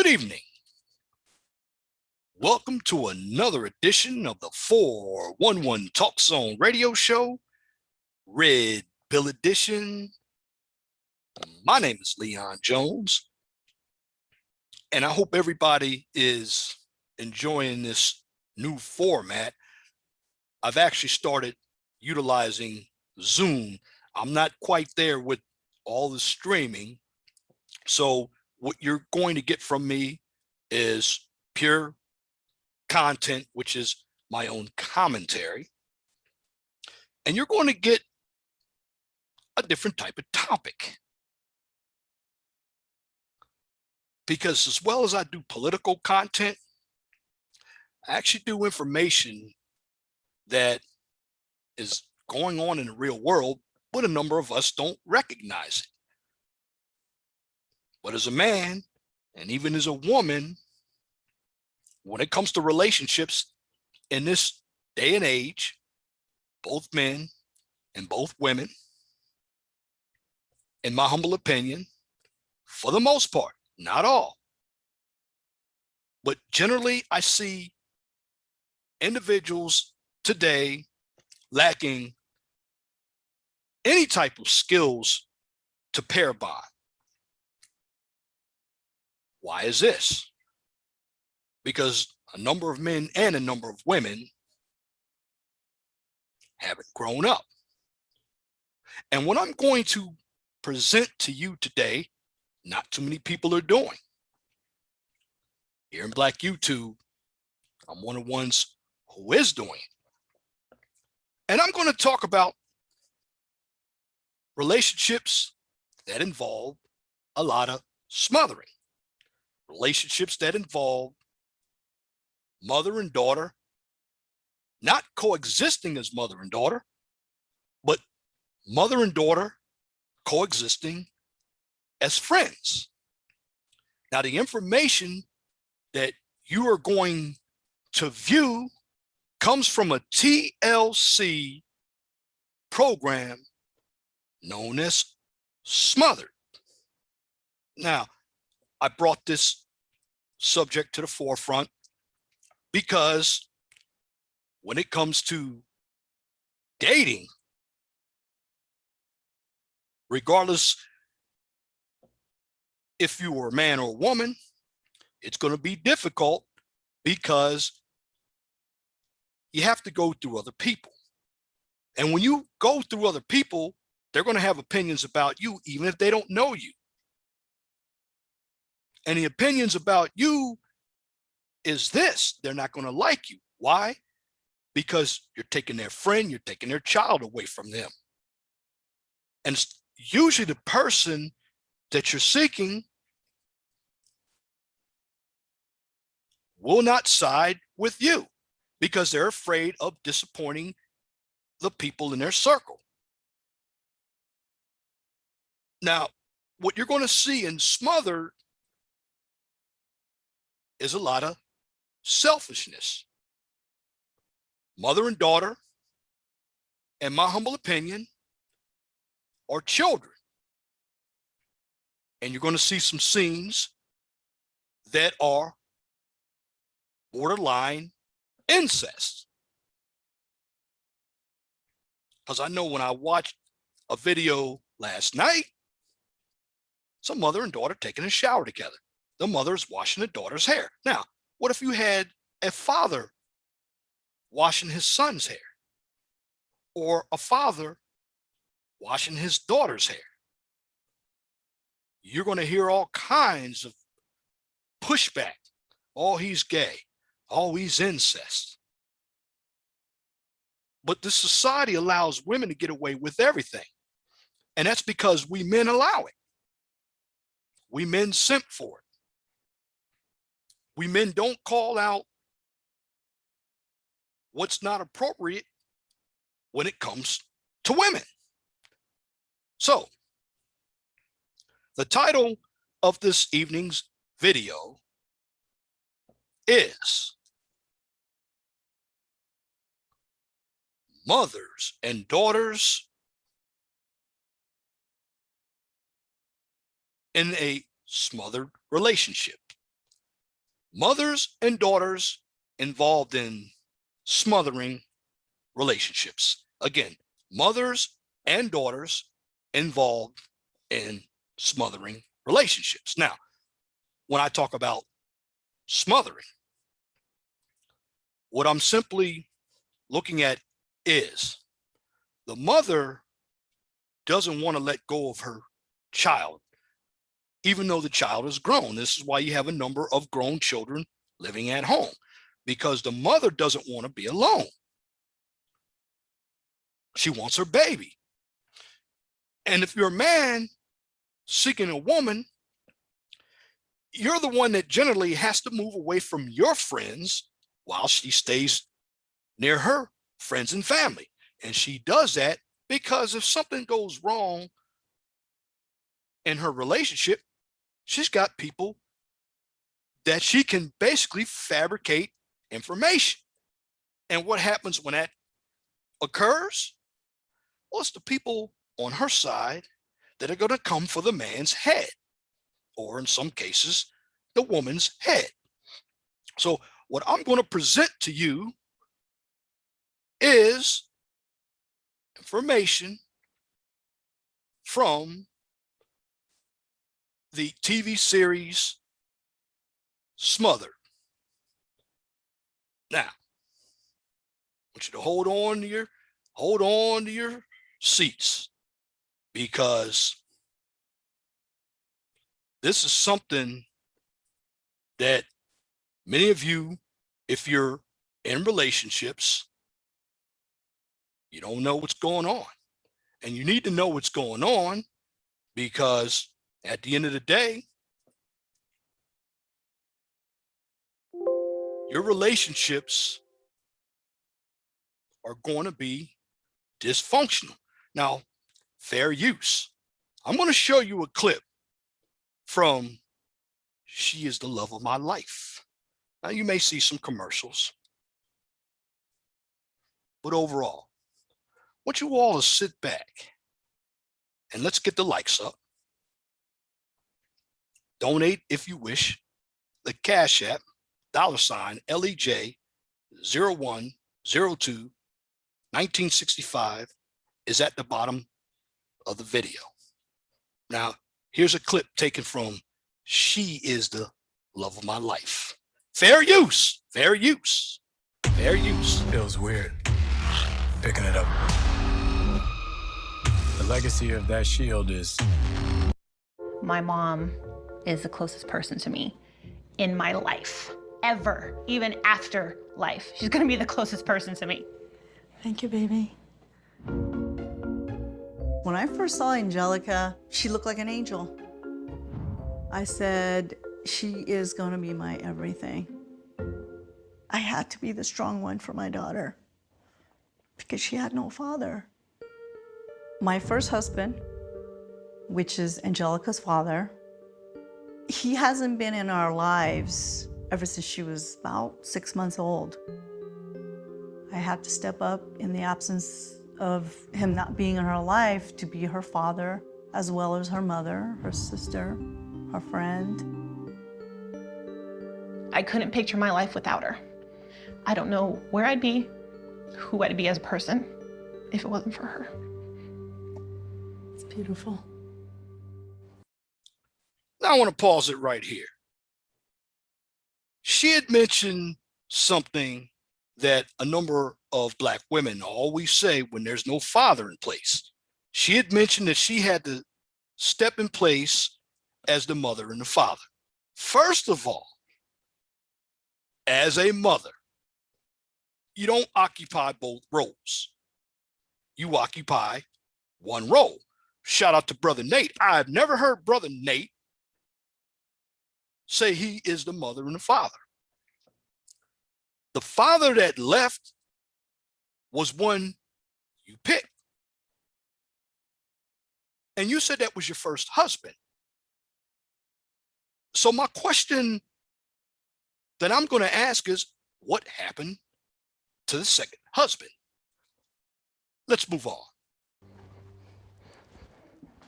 Good evening. Welcome to another edition of the 411 Talk Zone radio show, Red Pill Edition. My name is Leon Jones, and I hope everybody is enjoying this new format. I've actually started utilizing Zoom. I'm not quite there with all the streaming. So what you're going to get from me is pure content, which is my own commentary. And you're going to get a different type of topic. Because as well as I do political content, I actually do information that is going on in the real world, but a number of us don't recognize it. But as a man, and even as a woman, when it comes to relationships in this day and age, both men and both women, in my humble opinion, for the most part, not all, but generally I see individuals today lacking any type of skills to pair bond. Why is this? Because a number of men and a number of women haven't grown up. And what I'm going to present to you today, not too many people are doing. Here in Black YouTube, I'm one of the ones who is doing it. And I'm going to talk about relationships that involve a lot of smothering. Relationships that involve mother and daughter, not coexisting as mother and daughter, but mother and daughter coexisting as friends. Now, the information that you are going to view comes from a TLC program known as Smothered. Now, I brought this subject to the forefront because when it comes to dating, regardless if you were a man or a woman, it's going to be difficult because you have to go through other people. And when you go through other people, they're going to have opinions about you, even if they don't know you. And the opinions about you is this: they're not going to like you. Why? Because you're taking their friend, you're taking their child away from them. And it's usually the person that you're seeking will not side with you because they're afraid of disappointing the people in their circle. Now, what you're going to see in Smothered is a lot of selfishness. Mother and daughter, in my humble opinion, are children. And you're going to see some scenes that are borderline incest. Because I know when I watched a video last night, some mother and daughter taking a shower together. The mother's washing the daughter's hair. Now, what if you had a father washing his son's hair, or a father washing his daughter's hair? You're going to hear all kinds of pushback. Oh, he's gay. Oh, he's incest. But this society allows women to get away with everything. And that's because we men allow it. We men simp for it. We men don't call out what's not appropriate when it comes to women. So, the title of this evening's video is Mothers and Daughters in a Smothered Relationship. mothers and daughters involved in smothering relationships. Again, mothers and daughters involved in smothering relationships. Now, when I talk about smothering, what I'm simply looking at is the mother doesn't want to let go of her child, even though the child is grown. This is why you have a number of grown children living at home, because the mother doesn't want to be alone. She wants her baby. And if you're a man seeking a woman, you're the one that generally has to move away from your friends while she stays near her friends and family. And she does that because if something goes wrong in her relationship, she's got people that she can basically fabricate information. And what happens when that occurs? Well, it's the people on her side that are going to come for the man's head, or in some cases, the woman's head. So what I'm going to present to you is information from the TV series Smothered. Now, I want you to hold on to your seats, because this is something that many of you, if you're in relationships, you don't know what's going on. And you need to know what's going on, because at the end of the day, your relationships are going to be dysfunctional. Now, fair use. I'm going to show you a clip from She Is the Love of My Life. Now, you may see some commercials, but overall, I want you all to sit back and let's get the likes up. Donate if you wish. The Cash App, $LEJ01021965 is at the bottom of the video. Now, here's a clip taken from She Is the Love of My Life. Fair use, fair use, fair use. Feels weird picking it up. The legacy of that shield is... My mom is the closest person to me in my life, ever, even after life. She's gonna be the closest person to me. Thank you, baby. When I first saw Angelica, she looked like an angel. I said, she is gonna be my everything. I had to be the strong one for my daughter because she had no father. My first husband, which is Angelica's father, he hasn't been in our lives ever since she was about 6 months old. I had to step up in the absence of him not being in her life to be her father, as well as her mother, her sister, her friend. I couldn't picture my life without her. I don't know where I'd be, who I'd be as a person, if it wasn't for her. It's beautiful. Now I want to pause it right here. She had mentioned something that a number of Black women always say when there's no father in place. She had mentioned that she had to step in place as the mother and the father. First of all, as a mother, you don't occupy both roles. You occupy one role. Shout out to Brother Nate. I've never heard Brother Nate say he is the mother and the father. The father that left was one you picked. And you said that was your first husband. So my question that I'm going to ask is, what happened to the second husband? Let's move on.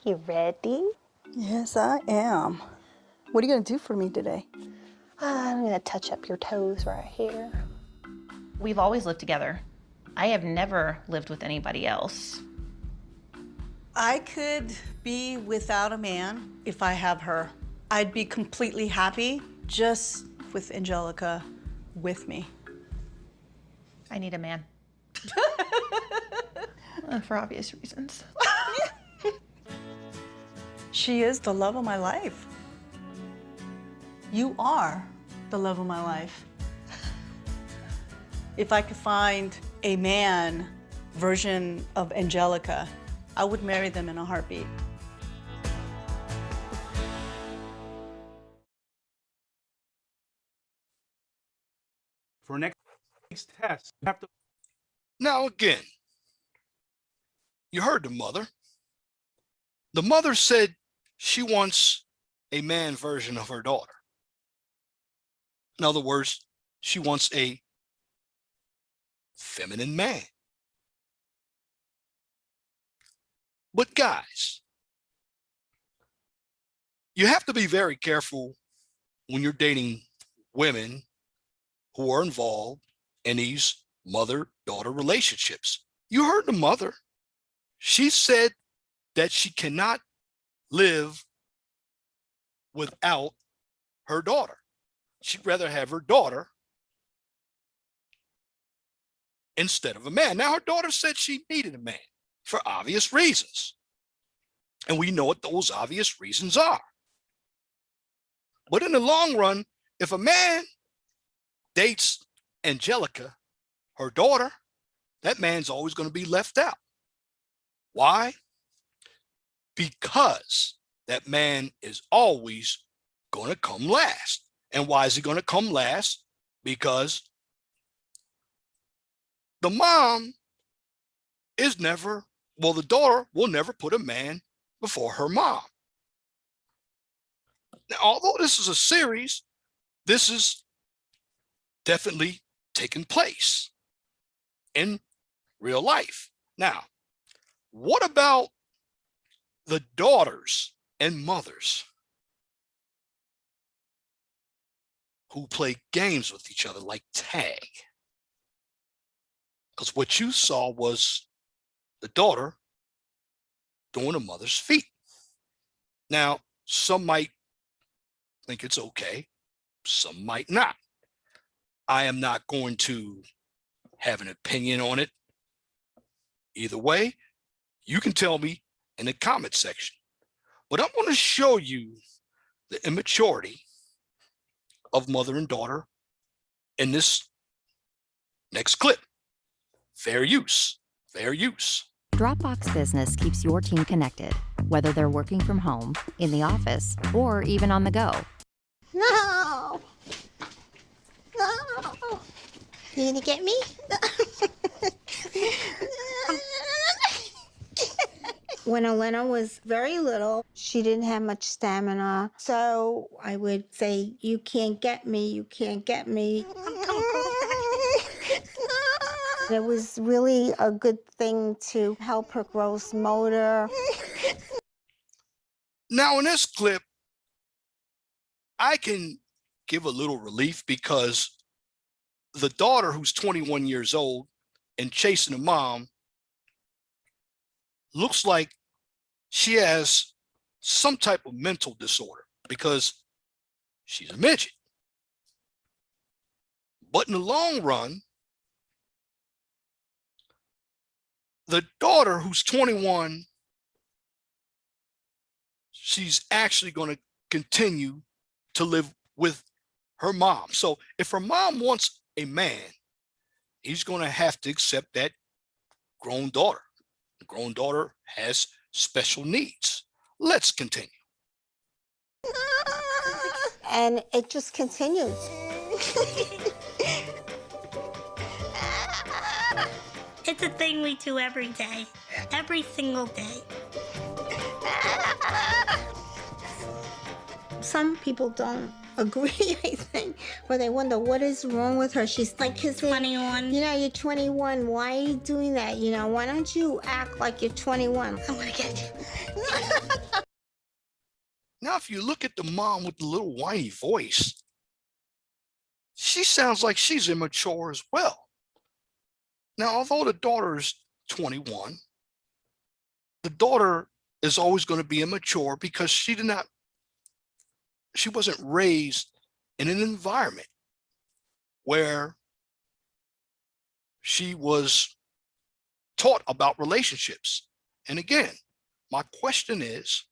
You ready? Yes, I am. What are you gonna do for me today? I'm gonna touch up your toes right here. We've always lived together. I have never lived with anybody else. I could be without a man if I have her. I'd be completely happy just with Angelica with me. I need a man. For obvious reasons. She is the love of my life. You are the love of my life. If I could find a man version of Angelica, I would marry them in a heartbeat. For next test, you have to. Now, again, you heard the mother. The mother said she wants a man version of her daughter. In other words, she wants a feminine man. But guys, you have to be very careful when you're dating women who are involved in these mother-daughter relationships. You heard the mother. She said that she cannot live without her daughter. She'd rather have her daughter instead of a man. Now, her daughter said she needed a man for obvious reasons. And we know what those obvious reasons are. But in the long run, if a man dates Angelica, her daughter, that man's always going to be left out. Why? Because that man is always going to come last. And why is he going to come last? Because the mom is never, well, the daughter will never put a man before her mom. Now, although this is a series, this is definitely taking place in real life. Now, what about the daughters and mothers who play games with each other like tag? Because what you saw was the daughter doing a mother's feet. Now, some might think it's okay, some might not. I am not going to have an opinion on it. Either way, you can tell me in the comment section. But I'm going to show you the immaturity of mother and daughter in this next clip. Fair use, fair use. Dropbox Business keeps your team connected, whether they're working from home, in the office, or even on the go. No! No! You gonna get me? When Elena was very little, she didn't have much stamina. So I would say, you can't get me, you can't get me. It was really a good thing to help her gross motor. Now, in this clip, I can give a little relief because the daughter, who's 21 years old and chasing the mom, looks like she has some type of mental disorder because she's a midget. But in the long run, the daughter, who's 21, she's actually going to continue to live with her mom. So if her mom wants a man, he's going to have to accept that grown daughter. The grown daughter has special needs. Let's continue. And it just continues. It's a thing we do every day, every single day. Some people don't agree, I think, or they wonder what is wrong with her. She's like, 21. You know, you're 21. Why are you doing that? You know, why don't you act like you're 21? I want to get you. Now, if you look at the mom with the little whiny voice, she sounds like she's immature as well. Now, although the daughter is 21, the daughter is always going to be immature because she wasn't raised in an environment where she was taught about relationships. And again, my question is,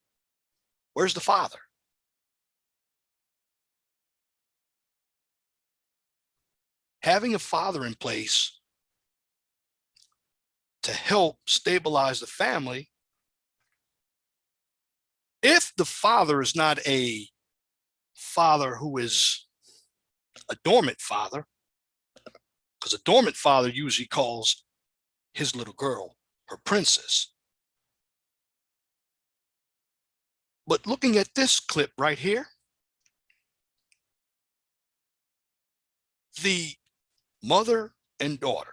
where's the father? Having a father in place to help stabilize the family, if the father is not a father who is a dormant father, because a dormant father usually calls his little girl her princess. But looking at this clip right here, the mother and daughter,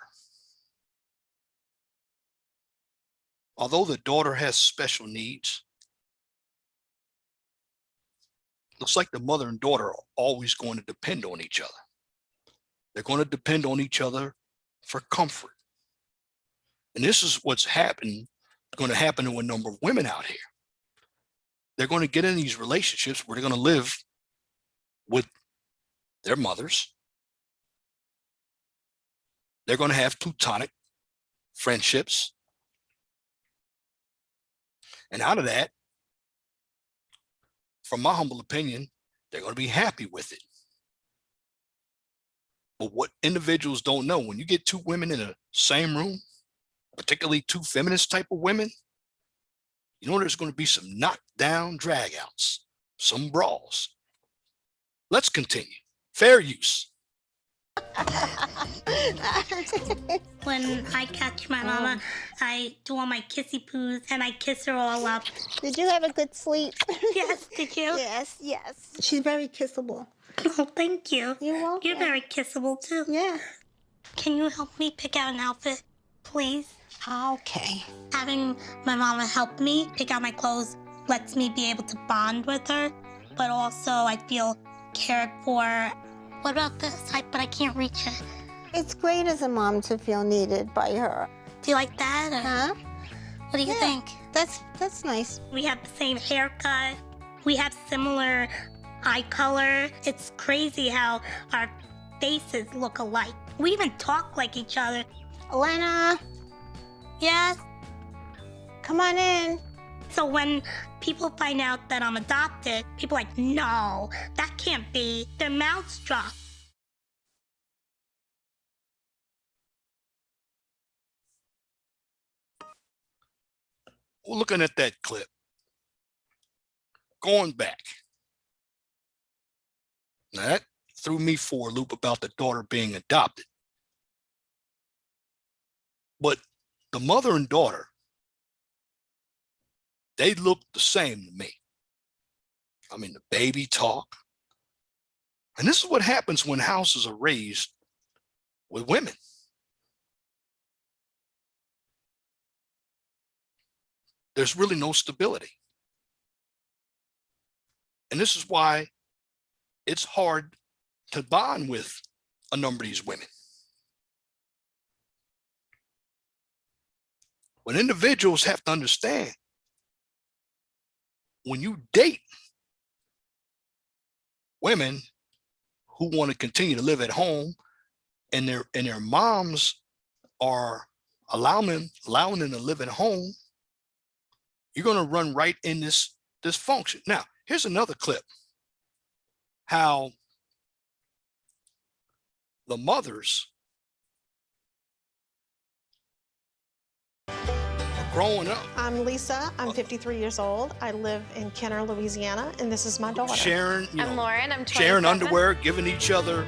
although the daughter has special needs, looks like the mother and daughter are always going to depend on each other. They're going to depend on each other for comfort. And this is what's going to happen to a number of women out here. They're going to get in these relationships where they're going to live with their mothers. They're going to have platonic friendships. And out of that, from my humble opinion, they're going to be happy with it. But what individuals don't know, when you get two women in the same room, particularly two feminist type of women, you know there's going to be some knockdown dragouts, some brawls. Let's continue. Fair use. When I catch my mama, I do all my kissy poos and I kiss her all up. Did you have a good sleep? Yes, did you? Yes, yes. She's very kissable. Oh, thank you. You're welcome. You're very kissable too. Yeah. Can you help me pick out an outfit, please? Okay. Having my mama help me pick out my clothes lets me be able to bond with her, but also I feel cared for. What about this? But I can't reach it. It's great as a mom to feel needed by her. Do you like that? Or Huh? what do you think? That's nice. We have the same haircut. We have similar eye color. It's crazy how our faces look alike. We even talk like each other. Elena, Yes? come on in. So when people find out that I'm adopted, people are like, no, that can't be. Their mouths drop. Well, looking at that clip, going back, now that threw me for a loop about the daughter being adopted. But the mother and daughter, they look the same to me. I mean, the baby talk. And this is what happens when houses are raised with women. There's really no stability. And this is why it's hard to bond with a number of these women. But individuals have to understand, when you date women who want to continue to live at home and their moms are allowing them to live at home, you're going to run right in this dysfunction. Now, here's another clip. How the mothers are growing up. I'm Lisa. I'm 53 years old. I live in Kenner, Louisiana, and this is my daughter. Sharing, I'm Lauren. I'm 27. sharing underwear, giving each other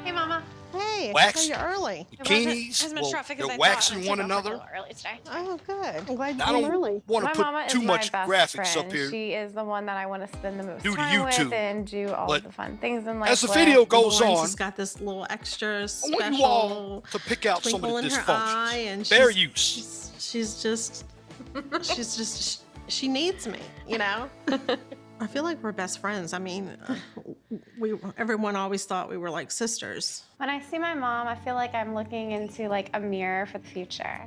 Hey, Mama. Hey, wax, so you're early. bikinis. As much Well, traffic as they're I waxing thought. one I took off a another. little early today. Oh, good. I'm glad I you're don't early. want My to mama put too is much my best graphics friend. up here. She is the one that I want to spend the most Due to time YouTube. with and do all But the fun things in life as the with. video goes Lawrence on, has got this little extra I want you all special to pick out some of twinkle the in her eye, dysfunctions. and Fair use. she's just she needs me, you know. I feel like we're best friends. I mean, everyone always thought we were like sisters. When I see my mom, I feel like I'm looking into like a mirror for the future.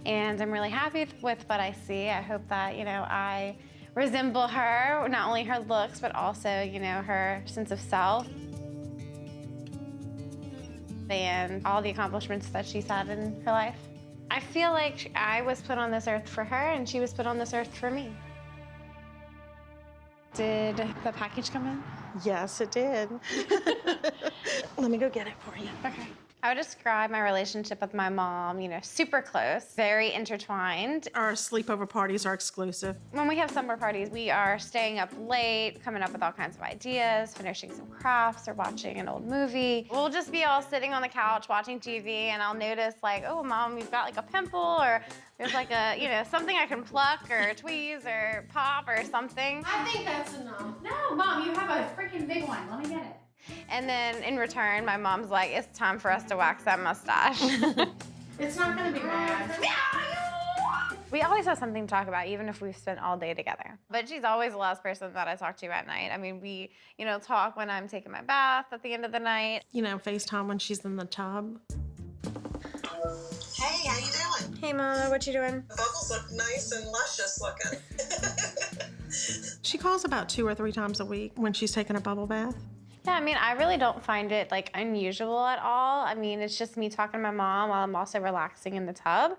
And I'm really happy with what I see. I hope that, I resemble her, not only her looks, but also, her sense of self and all the accomplishments that she's had in her life. I feel like I was put on this earth for her and she was put on this earth for me. Did the package come in? Yes, it did. Let me go get it for you. Okay. I would describe my relationship with my mom, super close, very intertwined. Our sleepover parties are exclusive. When we have summer parties, we are staying up late, coming up with all kinds of ideas, finishing some crafts or watching an old movie. We'll just be all sitting on the couch watching TV and I'll notice like, oh, Mom, you've got like a pimple or there's like a, something I can pluck or tweeze or pop or something. I think that's enough. No, Mom, you have a freaking big one. Let me get it. And then in return, my mom's like, it's time for us to wax that mustache. It's not gonna be bad. We always have something to talk about, even if we've spent all day together. But she's always the last person that I talk to at night. I mean, we, talk when I'm taking my bath at the end of the night. FaceTime when she's in the tub. Hey, how you doing? Hey, Mama, what you doing? The bubbles look nice and luscious looking. She calls about 2 or 3 times a week when she's taking a bubble bath. Yeah, I mean, I really don't find it, unusual at all. I mean, it's just me talking to my mom while I'm also relaxing in the tub.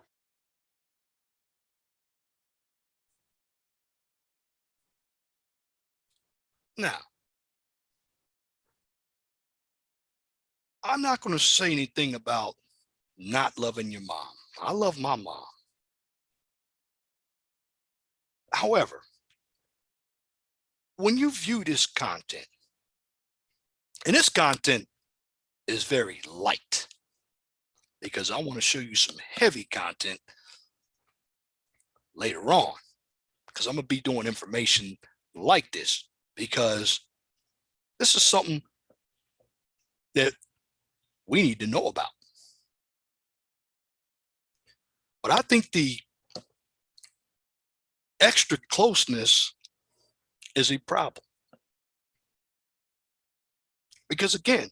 Now, I'm not going to say anything about not loving your mom. I love my mom. However, when you view this content, and this content is very light because I want to show you some heavy content later on because I'm going to be doing information like this because this is something that we need to know about. But I think the extra closeness is a problem. Because again,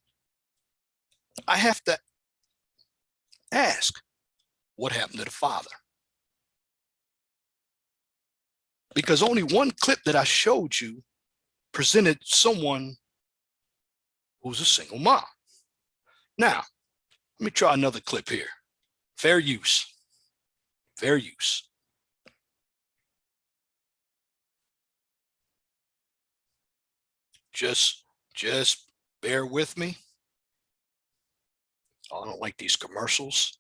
I have to ask, what happened to the father? Because only one clip that I showed you presented someone who's a single mom. Now, let me try another clip here. Fair use. Fair use. Just bear with me. I don't like these commercials.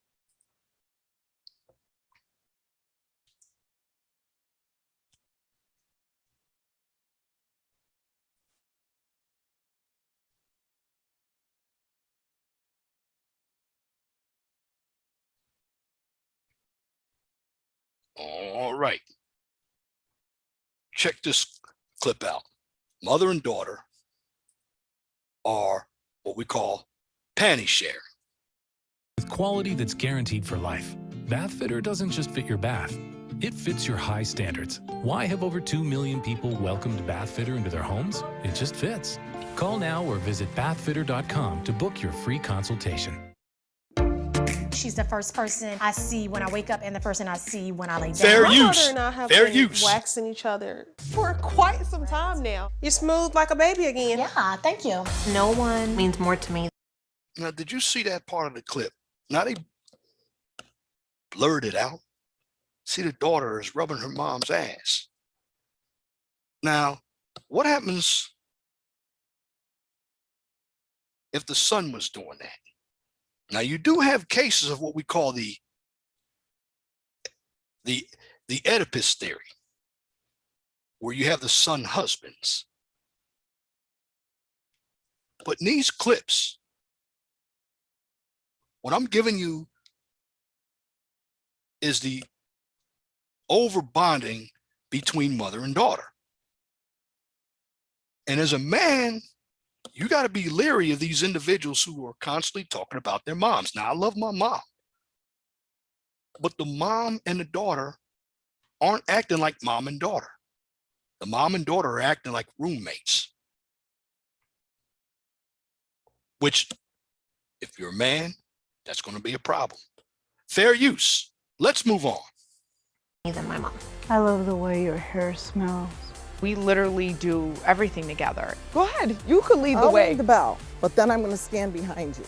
All right. Check this clip out. Mother and daughter are what we call panty share. With quality that's guaranteed for life, Bathfitter doesn't just fit your bath, it fits your high standards. Why have over 2 million people welcomed Bathfitter into their homes? It just fits. Call now or visit bathfitter.com to book your free consultation. She's the first person I see when I wake up and the person I see when I lay down. Fair My use. mother and I have Fair been use. waxing each other for quite some time now. You're smooth like a baby again. Yeah, thank you. No one means more to me. Now, did you see that part of the clip? Now they blurred it out. See, the daughter is rubbing her mom's ass. Now, what happens if the son was doing that? Now, you do have cases of what we call the Oedipus theory, where you have the son husbands. But in these clips, what I'm giving you is the over bonding between mother and daughter. And as a man, you got to be leery of these individuals who are constantly talking about their moms. Now, I love my mom, but the mom and the daughter aren't acting like mom and daughter. The mom and daughter are acting like roommates. Which, if you're a man, that's going to be a problem. Fair use. Let's move on. Than my mom. I love the way your hair smells. We literally do everything together. Go ahead, you could lead the I'll way. ring the bell, but then I'm going to stand behind you.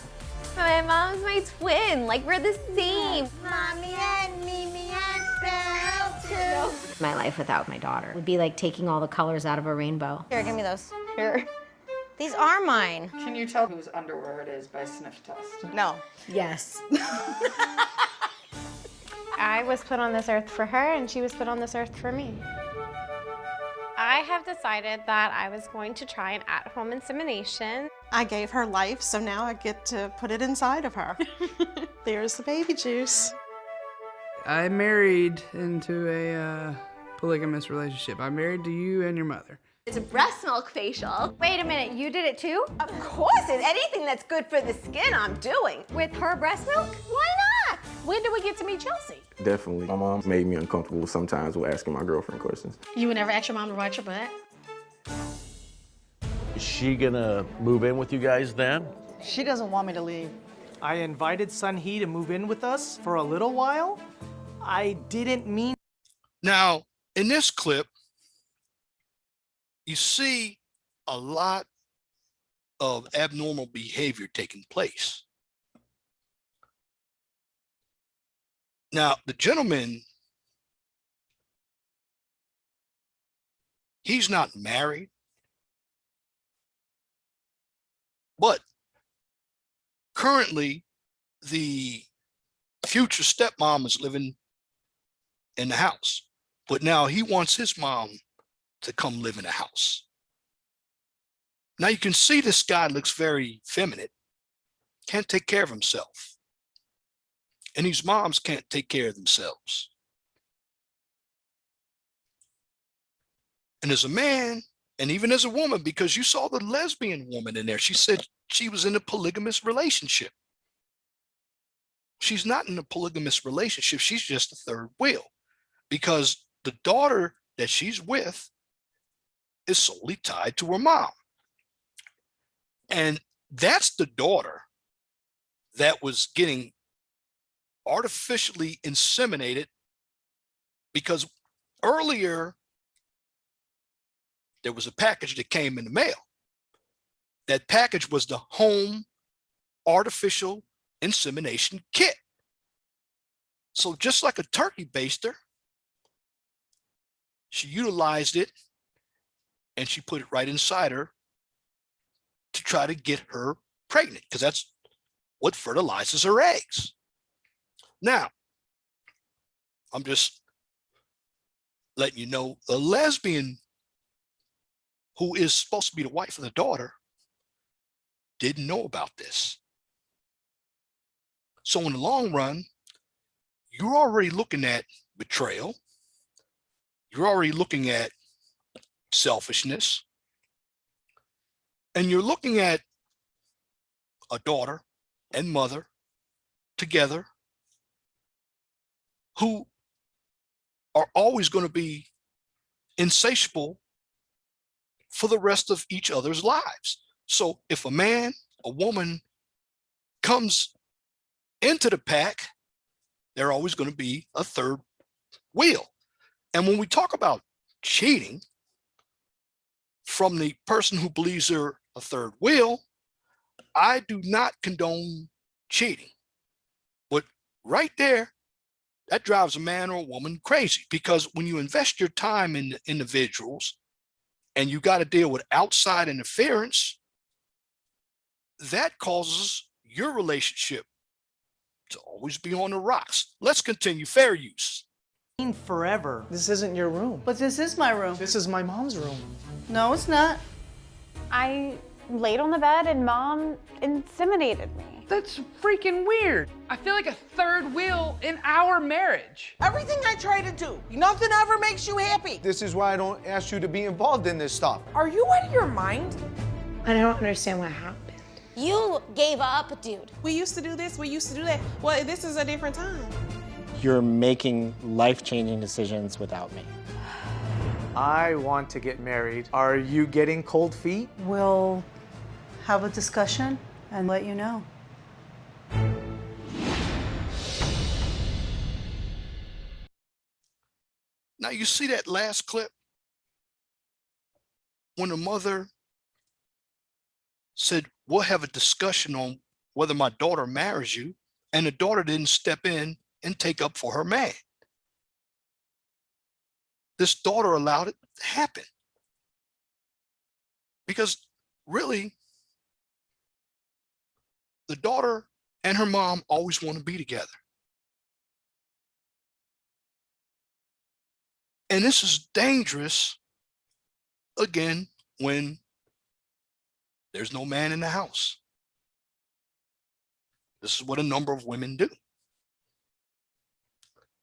My mom's my twin. Like, we're the same. Mommy and Mimi and Belle too. My life without my daughter would be like taking all the colors out of a rainbow. Here, give me those. Here. These are mine. Can you tell whose underwear it is by sniff test? No. Yes. I was put on this earth for her, and she was put on this earth for me. I have decided that I was going to try an at-home insemination. I gave her life, so now I get to put it inside of her. There's the baby juice. I married into a polygamous relationship. I'm married to you and your mother. It's a breast milk facial. Wait a minute, you did it too? Of course, and anything that's good for the skin, I'm doing. With her breast milk? Why not? When did we get to meet Chelsea? Definitely. My mom made me uncomfortable sometimes with asking my girlfriend questions. You would never ask your mom to ride your butt? Is she gonna move in with you guys then? She doesn't want me to leave. I invited Sunhee to move in with us for a little while. I didn't mean. Now, in this clip, you see a lot of abnormal behavior taking place. Now, the gentleman, he's not married, but currently the future stepmom is living in the house, but now he wants his mom to come live in the house. Now you can see this guy looks very feminine, can't take care of himself. And these moms can't take care of themselves. And as a man, and even as a woman, because you saw the lesbian woman in there, she said she was in a polygamous relationship. She's not in a polygamous relationship. She's just a third wheel, because the daughter that she's with is solely tied to her mom. And that's the daughter that was getting artificially inseminated, because earlier there was a package that came in the mail. That package was the home artificial insemination kit. So just like a turkey baster, she utilized it and she put it right inside her to try to get her pregnant, because that's what fertilizes her eggs. Now, I'm just letting you know, a lesbian who is supposed to be the wife of the daughter didn't know about this. So in the long run, you're already looking at betrayal. You're already looking at selfishness. And you're looking at a daughter and mother together who are always going to be insatiable for the rest of each other's lives. So if a man, a woman comes into the pack, they're always going to be a third wheel. And when we talk about cheating from the person who believes they're a third wheel, I do not condone cheating. But right there, that drives a man or a woman crazy, because when you invest your time in individuals and you got to deal with outside interference, that causes your relationship to always be on the rocks. Let's continue. Fair use. Forever. This isn't your room. But this is my room. This is my mom's room. No, it's not. I laid on the bed and Mom inseminated me. That's freaking weird. I feel like a third wheel in our marriage. Everything I try to do, nothing ever makes you happy. This is why I don't ask you to be involved in this stuff. Are you out of your mind? I don't understand what happened. You gave up, dude. We used to do this, we used to do that. Well, this is a different time. You're making life-changing decisions without me. I want to get married. Are you getting cold feet? We'll have a discussion and let you know. Now, you see that last clip? When the mother said, we'll have a discussion on whether my daughter marries you, and the daughter didn't step in and take up for her man. This daughter allowed it to happen. Because really, the daughter and her mom always want to be together. And this is dangerous, again, when there's no man in the house. This is what a number of women do.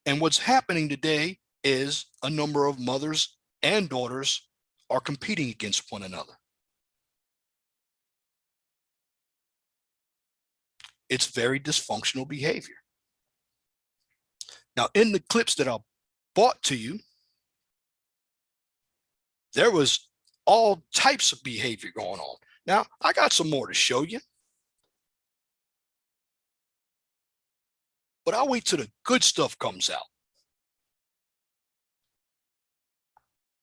And what's happening today is a number of mothers and daughters are competing against one another. It's very dysfunctional behavior. Now, in the clips that I brought to you, there was all types of behavior going on. Now, I got some more to show you. But I'll wait till the good stuff comes out.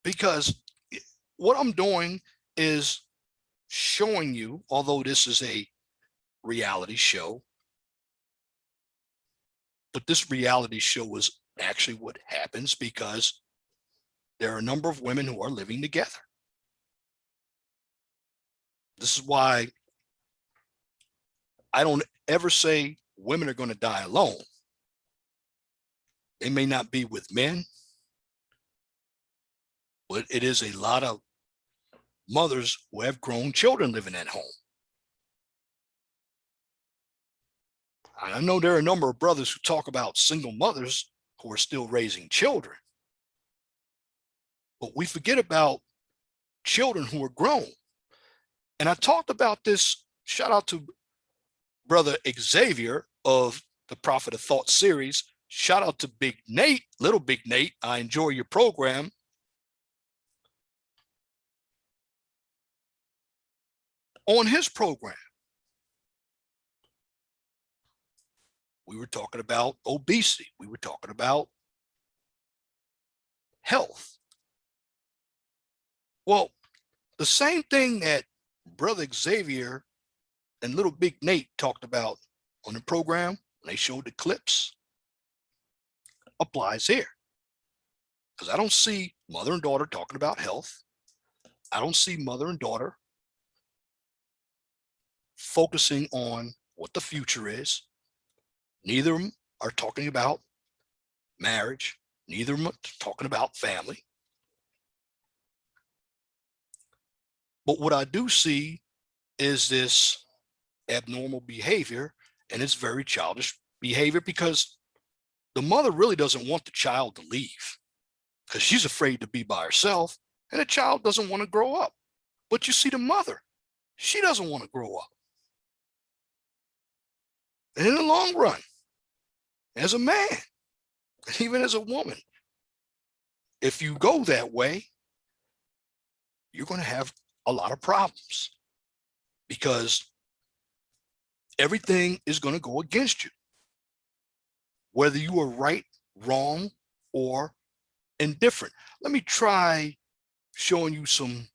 Because what I'm doing is showing you, although this is a reality show, but this reality show is actually what happens because there are a number of women who are living together. This is why I don't ever say women are going to die alone. They may not be with men, but it is a lot of mothers who have grown children living at home. I know there are a number of brothers who talk about single mothers who are still raising children. But we forget about children who are grown. And I talked about this, shout out to Brother Xavier of the Prophet of Thought series. Shout out to Big Nate, Little Big Nate. I enjoy your program. On his program, we were talking about obesity. We were talking about health. Well, the same thing that Brother Xavier and Little Big Nate talked about on the program when they showed the clips applies here. Because I don't see mother and daughter talking about health. I don't see mother and daughter focusing on what the future is. Neither of them are talking about marriage. Neither of them are talking about family. But what I do see is this abnormal behavior, and it's very childish behavior because the mother really doesn't want the child to leave because she's afraid to be by herself, and the child doesn't want to grow up. But you see the mother, she doesn't want to grow up. And in the long run, as a man, even as a woman, if you go that way, you're going to have a lot of problems because everything is going to go against you, whether you are right, wrong, or indifferent. Let me try showing you some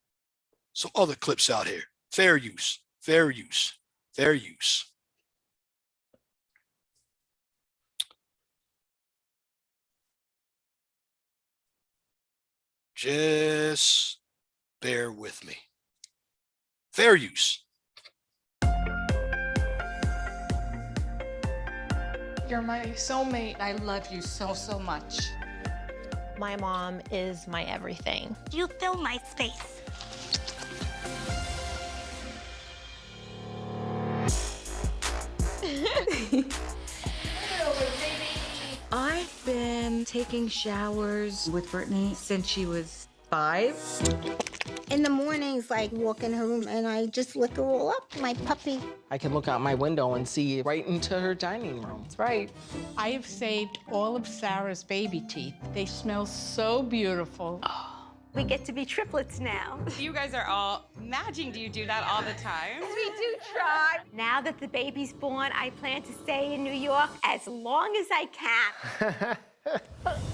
other clips out here. Fair use, fair use, fair use. Just bear with me. Fair use. You're my soulmate. I love you so, so much. My mom is my everything. You fill my space. I've been taking showers with Brittany since she was 5. In the mornings, like walk in her room and I just lick her all up, my puppy. I can look out my window and see right into her dining room. That's right. I have saved all of Sarah's baby teeth. They smell so beautiful. We get to be triplets now. You guys are all matching. Do you do that all the time? We do try. Now that the baby's born, I plan to stay in New York as long as I can.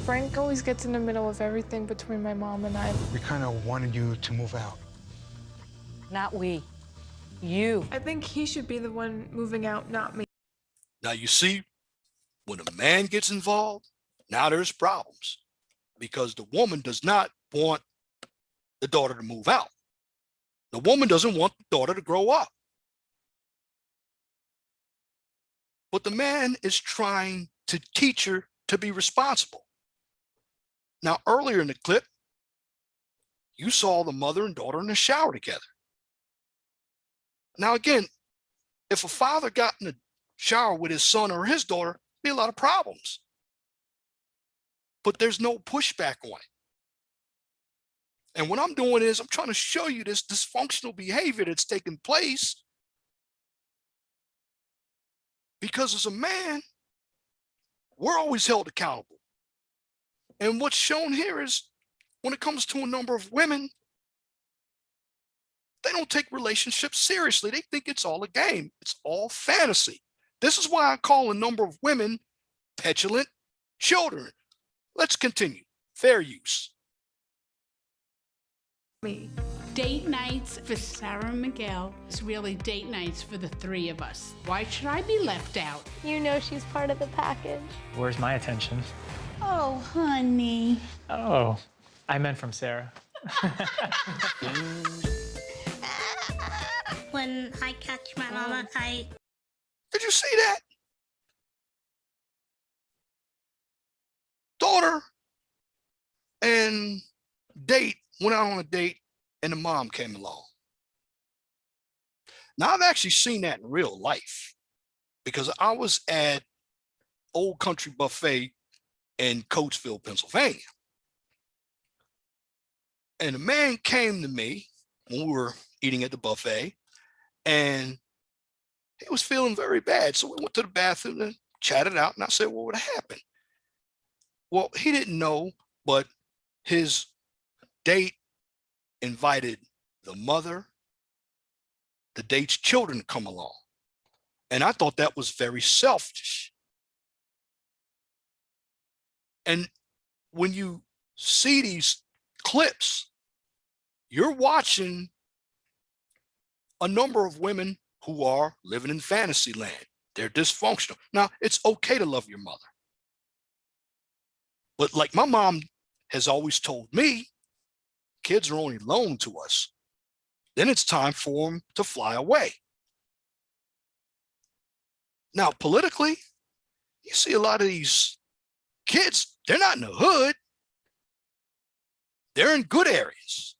Frank always gets in the middle of everything between my mom and I. We kind of wanted you to move out. Not we. You. I think he should be the one moving out, not me. Now, you see, when a man gets involved, now there's problems because the woman does not want the daughter to move out. The woman doesn't want the daughter to grow up. But the man is trying to teach her to be responsible. Now, earlier in the clip, you saw the mother and daughter in the shower together. Now, again, if a father got in the shower with his son or his daughter, there'd be a lot of problems. But there's no pushback on it. And what I'm doing is I'm trying to show you this dysfunctional behavior that's taking place because as a man, we're always held accountable. And what's shown here is when it comes to a number of women, they don't take relationships seriously. They think it's all a game. It's all fantasy. This is why I call a number of women petulant children. Let's continue. Fair use. Me. Date nights for Sarah and Miguel is really date nights for the 3 of us. Why should I be left out? You know she's part of the package. Where's my attention? Oh, honey. Oh, I meant from Sarah. When I catch my mama, Did you see that? Daughter and date went out on a date and the mom came along. Now, I've actually seen that in real life because I was at Old Country Buffet in Coatesville, Pennsylvania. And a man came to me when we were eating at the buffet and he was feeling very bad. So we went to the bathroom and chatted out and I said, what would have happened? Well, he didn't know, but his date invited the mother, the date's children to come along. And I thought that was very selfish. And when you see these clips, you're watching a number of women who are living in fantasy land. They're dysfunctional. Now, it's okay to love your mother. But like my mom has always told me, kids are only loaned to us. Then it's time for them to fly away. Now, politically, you see a lot of these kids, they're not in the hood. They're in good areas.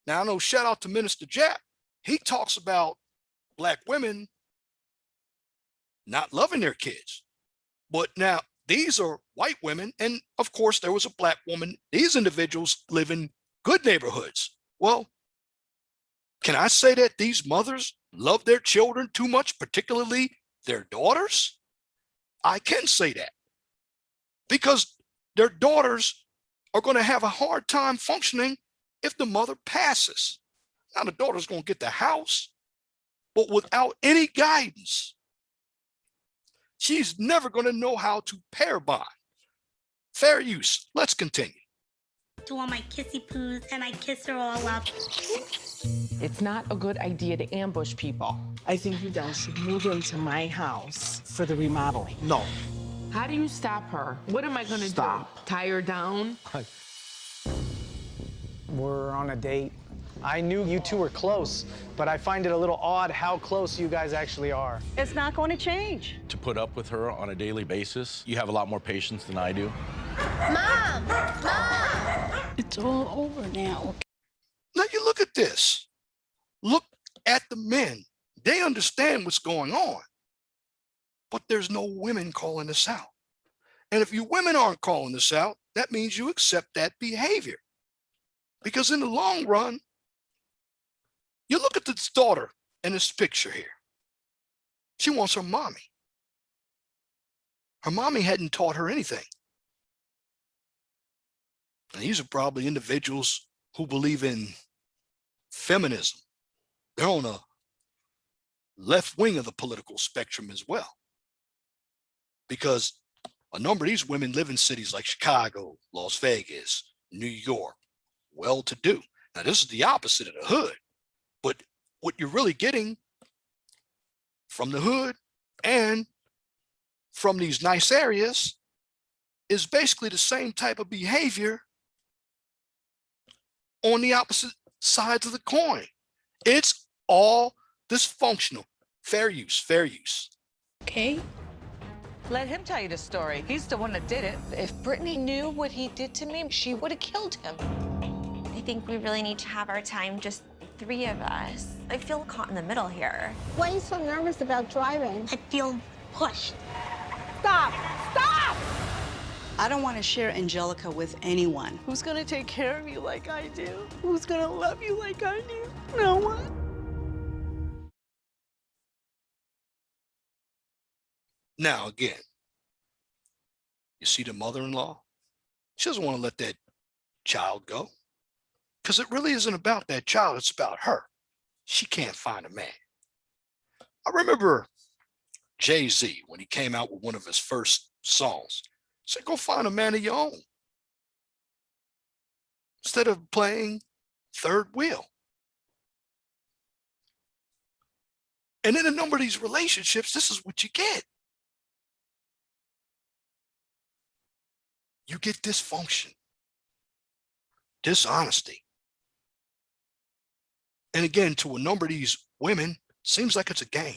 Now, I know, shout out to Minister Japp. He talks about Black women not loving their kids. But now, these are white women. And of course, there was a Black woman. These individuals live in good neighborhoods. Well, can I say that these mothers love their children too much, particularly their daughters? I can say that because their daughters are going to have a hard time functioning if the mother passes. Now, the daughter's going to get the house, but without any guidance, she's never going to know how to pair bond. Fair use. Let's continue. do all my kissy poos and I kiss her all up. It's not a good idea to ambush people. I think you guys should move into my house for the remodeling. No. How do you stop her? What am I gonna do? Tie her down? We're on a date. I knew you two were close, but I find it a little odd how close you guys actually are. It's not going to change. To put up with her on a daily basis, you have a lot more patience than I do. Mom! Mom! It's all over now. Now you look at this. Look at the men. They understand what's going on. But there's no women calling this out. And if you women aren't calling this out, that means you accept that behavior. Because in the long run, you look at this daughter in this picture here. She wants her mommy. Her mommy hadn't taught her anything. And these are probably individuals who believe in feminism. They're on a left wing of the political spectrum as well. Because a number of these women live in cities like Chicago, Las Vegas, New York, well-to-do. Now, this is the opposite of the hood. But what you're really getting from the hood and from these nice areas is basically the same type of behavior on the opposite sides of the coin. It's all dysfunctional. Fair use, fair use. Okay. Let him tell you the story. He's the one that did it. If Brittany knew what he did to me, she would have killed him. I think we really need to have our time, just the three of us. I feel caught in the middle here. Why are you so nervous about driving? I feel pushed. Stop! Stop! I don't want to share Angelica with anyone. Who's gonna take care of you like I do? Who's gonna love you like I do? No one. Now, again, you see the mother-in-law? She doesn't want to let that child go because it really isn't about that child. It's about her. She can't find a man. I remember Jay-Z when he came out with one of his first songs. He said, go find a man of your own instead of playing third wheel. And in a number of these relationships, this is what you get. You get dysfunction, dishonesty. And again, to a number of these women, seems like it's a game.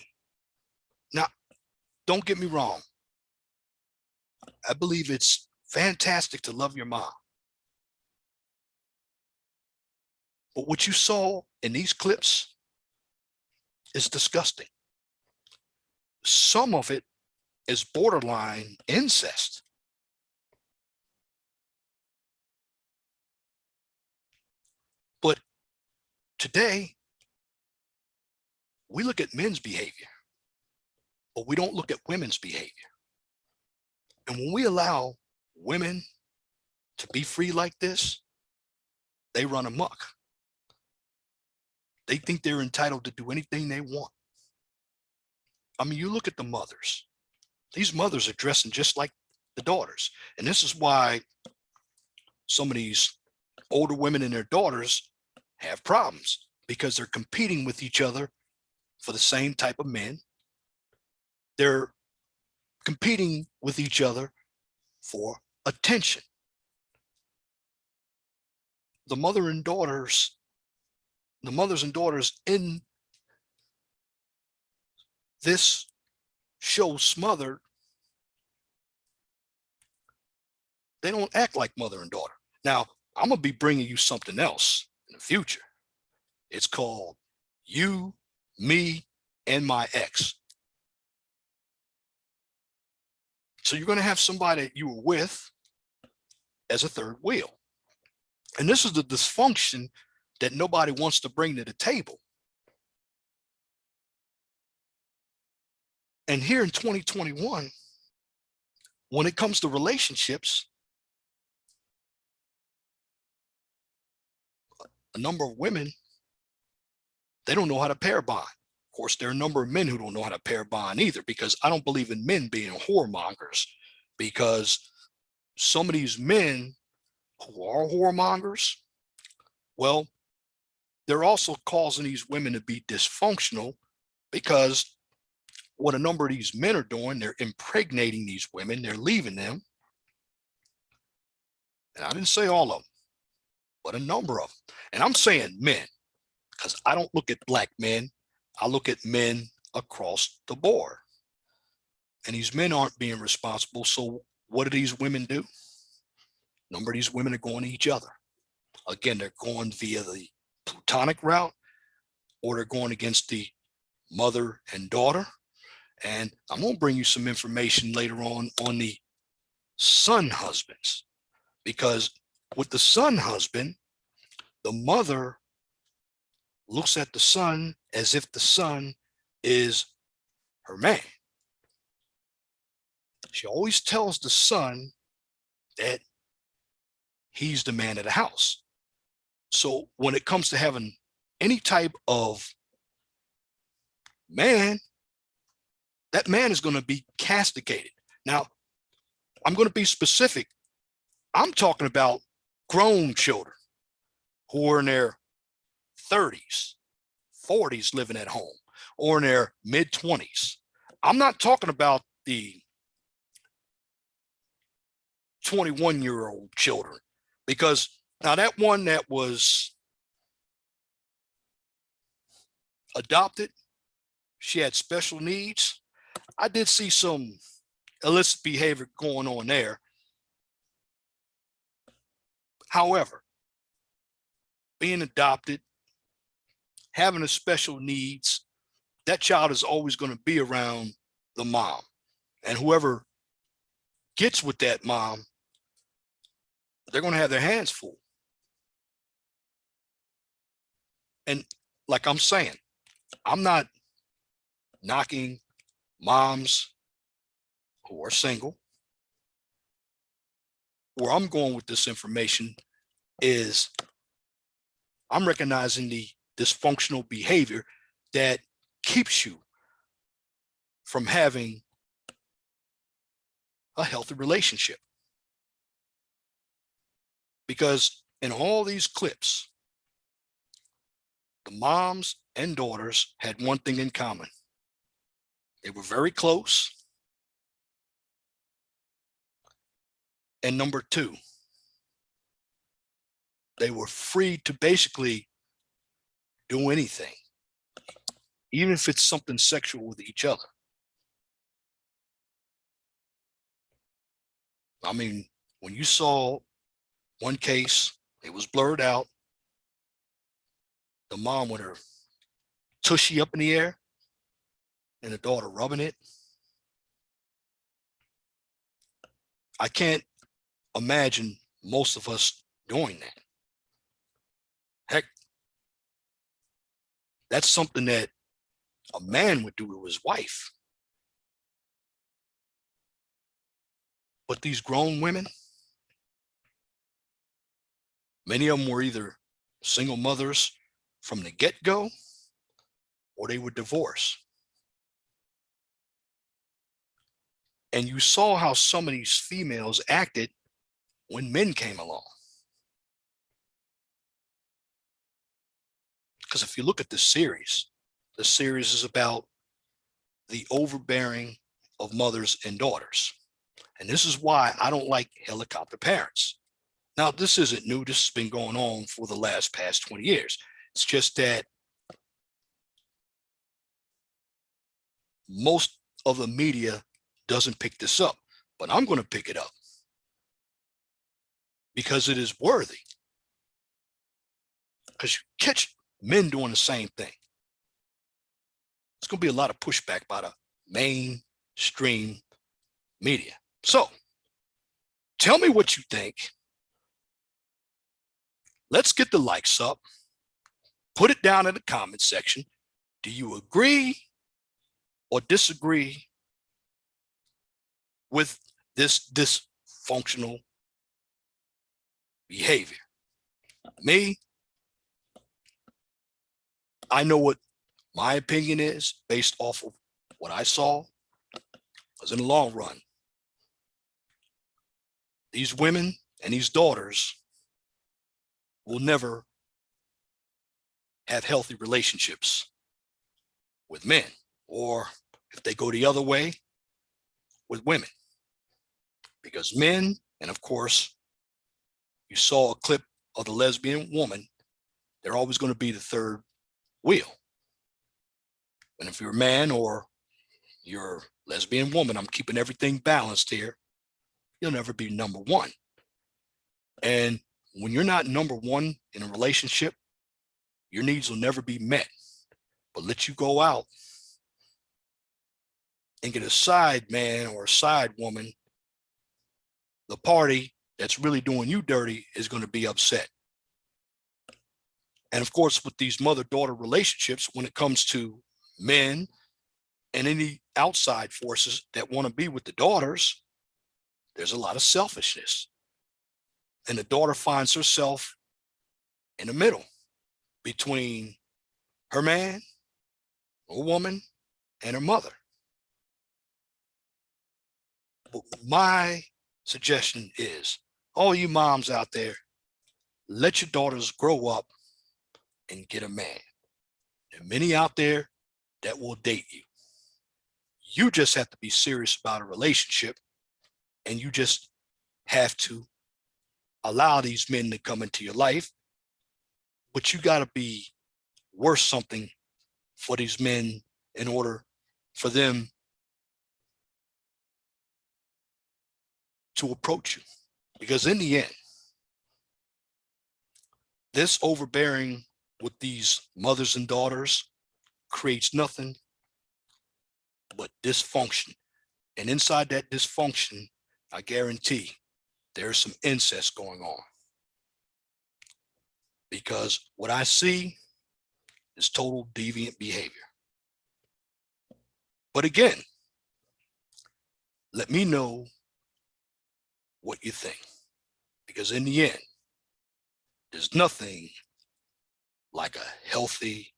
Now, don't get me wrong. I believe it's fantastic to love your mom. But what you saw in these clips is disgusting. Some of it is borderline incest. But today, we look at men's behavior, but we don't look at women's behavior. And when we allow women to be free like this, they run amok. They think they're entitled to do anything they want. I mean, you look at the mothers. These mothers are dressing just like the daughters. And this is why some of these older women and their daughters have problems, because they're competing with each other for the same type of men. They're competing with each other for attention. The mothers and daughters in this show, Smothered, they don't act like mother and daughter. Now, I'm going to be bringing you something else in the future. It's called You, Me, and My Ex. So you're going to have somebody that you were with as a third wheel. And this is the dysfunction that nobody wants to bring to the table. And here in 2021, when it comes to relationships, a number of women, they don't know how to pair bond. Of course, there are a number of men who don't know how to pair bond either, because I don't believe in men being whoremongers, because some of these men who are whoremongers, well, they're also causing these women to be dysfunctional, because what a number of these men are doing, they're impregnating these women, they're leaving them. And I didn't say all of them, but a number of them. And I'm saying men, because I don't look at black men. I look at men across the board. And these men aren't being responsible. So what do these women do? A number of these women are going to each other. Again, they're going via the platonic route, or they're going against the mother and daughter. And I'm going to bring you some information later on the son husbands, because with the son husband, the mother looks at the son as if the son is her man. She always tells the son that he's the man of the house. So when it comes to having any type of man, that man is going to be castigated. Now, I'm going to be specific. I'm talking about grown children who are in their 30s, 40s living at home, or in their mid 20s. I'm not talking about the 21-year-old children, because now that one that was adopted, she had special needs. I did see some illicit behavior going on there. However, being adopted, having a special needs, that child is always going to be around the mom. And whoever gets with that mom, they're going to have their hands full. And like I'm saying, I'm not knocking moms who are single. Where I'm going with this information is I'm recognizing the dysfunctional behavior that keeps you from having a healthy relationship. Because in all these clips, the moms and daughters had one thing in common. They were very close. And number two, they were free to basically do anything, even if it's something sexual with each other. I mean, when you saw one case, it was blurred out, the mom with her tushy up in the air and the daughter rubbing it. I can't imagine most of us doing that. Heck, that's something that a man would do to his wife. But these grown women, many of them were either single mothers from the get-go, or they were divorced. And you saw how some of these females acted when men came along. Because if you look at the series is about the overbearing of mothers and daughters. And this is why I don't like helicopter parents. Now, this isn't new. This has been going on for the past 20 years. It's just that most of the media doesn't pick this up, but I'm going to pick it up because it is worthy. Because you catch men doing the same thing. It's going to be a lot of pushback by the mainstream media. So tell me what you think. Let's get the likes up. Put it down in the comment section. Do you agree or disagree with this dysfunctional behavior? Me, I know what my opinion is based off of what I saw. Because in the long run, these women and these daughters will never have healthy relationships with men, or if they go the other way, with women. Because men, and of course, you saw a clip of the lesbian woman, they're always going to be the third wheel. And if you're a man or you're a lesbian woman, I'm keeping everything balanced here, you'll never be number one. And when you're not number one in a relationship, your needs will never be met. But let you go out and get a side man or a side woman, the party that's really doing you dirty is going to be upset. And of course, with these mother-daughter relationships, when it comes to men and any outside forces that want to be with the daughters, there's a lot of selfishness. And the daughter finds herself in the middle between her man or woman and her mother. But my suggestion is, all you moms out there, let your daughters grow up and get a man. There are many out there that will date you. You just have to be serious about a relationship, and you just have to allow these men to come into your life. But you got to be worth something for these men in order for them to approach you. Because in the end, this overbearing with these mothers and daughters creates nothing but dysfunction. And inside that dysfunction, I guarantee there's some incest going on. Because what I see is total deviant behavior. But again, let me know what you think. Because in the end, there's nothing like a healthy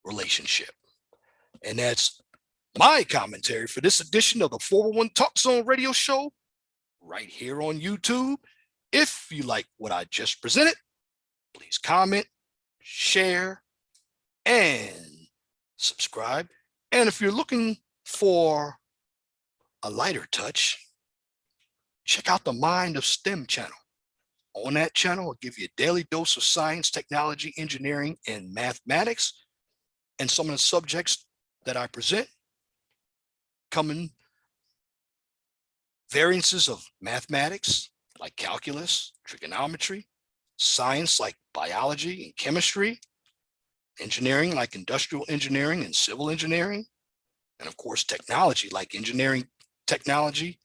relationship. And that's my commentary for this edition of the 401 Talk Zone radio show right here on YouTube. If you like what I just presented, please comment, share, and subscribe. And if you're looking for a lighter touch, check out the Mind of STEM channel. On that channel, I'll give you a daily dose of science, technology, engineering, and mathematics. And some of the subjects that I present come in variances of mathematics, like calculus, trigonometry, science like biology and chemistry, engineering like industrial engineering and civil engineering, and of course, technology like engineering technology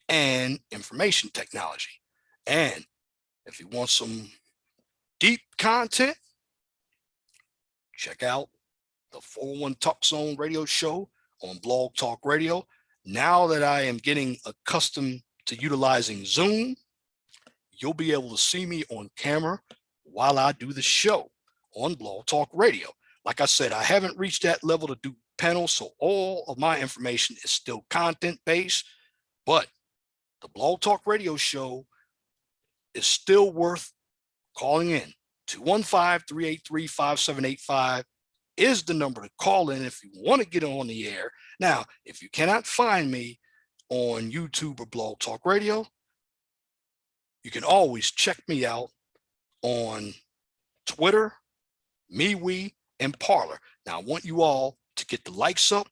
and information technology. And if you want some deep content, check out the 401 Talk Zone radio show on Blog Talk Radio. Now that I am getting accustomed to utilizing Zoom, you'll be able to see me on camera while I do the show on Blog Talk Radio. Like I said, I haven't reached that level to do panels, so all of my information is still content-based, but the Blog Talk Radio show is still worth calling in. 215-383-5785 is the number to call in if you want to get on the air. Now, if you cannot find me on YouTube or Blog Talk Radio, you can always check me out on Twitter, MeWe, and Parler. Now, I want you all to get the likes up.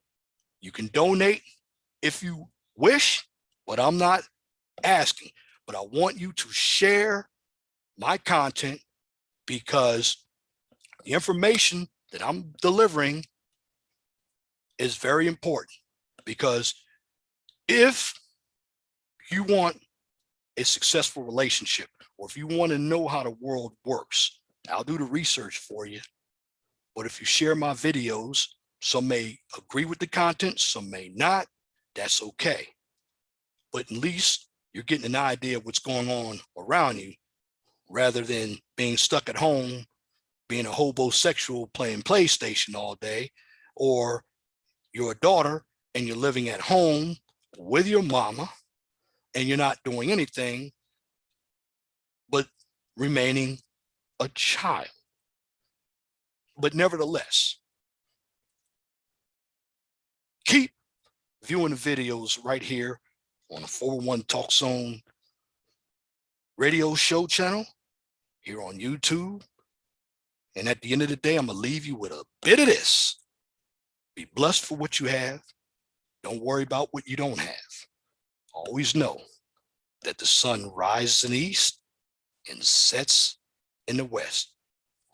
You can donate if you wish, but I'm not asking. But I want you to share my content, because the information that I'm delivering is very important. Because if you want a successful relationship, or if you want to know how the world works, I'll do the research for you. But if you share my videos, some may agree with the content, some may not. That's okay. But at least you're getting an idea of what's going on around you, rather than being stuck at home, being a hobosexual playing PlayStation all day, or you're a daughter and you're living at home with your mama and you're not doing anything but remaining a child. But nevertheless, keep viewing the videos right here on the 401 Talk Zone radio show channel here on YouTube. And at the end of the day, I'm going to leave you with a bit of this. Be blessed for what you have. Don't worry about what you don't have. Always know that the sun rises in the east and sets in the west.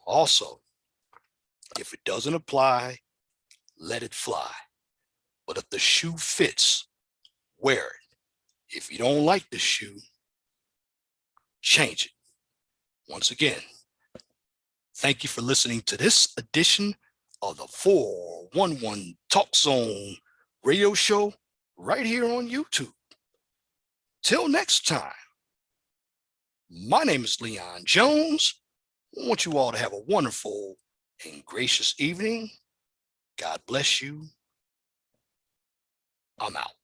Also, if it doesn't apply, let it fly. But if the shoe fits, wear it. If you don't like the shoe, change it. Once again, Thank you for listening to this edition of the 411 Talk Zone radio show right here on YouTube. Till next time, my name is Leon Jones. I want you all to have a wonderful and gracious evening. God bless you. I'm out.